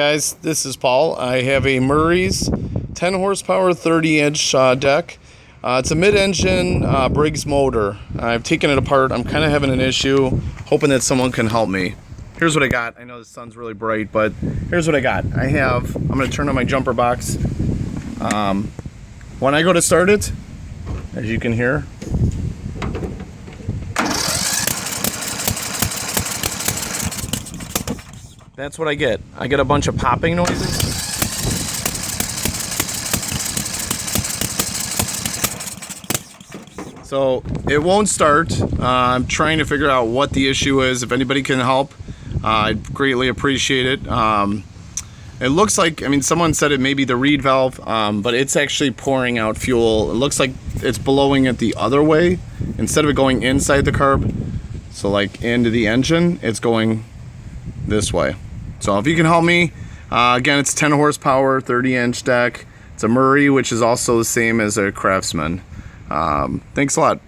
Guys, this is Paul. I have a Murray's 10 horsepower 30-inch deck. It's a mid-engine Briggs motor. I've taken it apart. I'm kind of having an issue, hoping that someone can help me. Here's what I got. I know the sun's really bright, but here's what I got. I'm going to turn on my jumper box. When I go to start it, as you can hear, that's what I get. I get a bunch of popping noises. So it won't start. I'm trying to figure out what the issue is. If anybody can help, I'd greatly appreciate it. It looks like, someone said it may be the reed valve, but it's actually pouring out fuel. It looks like it's blowing it the other way instead of it going inside the carb. So like into the engine, it's going this way. So if you can help me, again, it's 10 horsepower, 30-inch deck. It's a Murray, which is also the same as a Craftsman. Thanks a lot.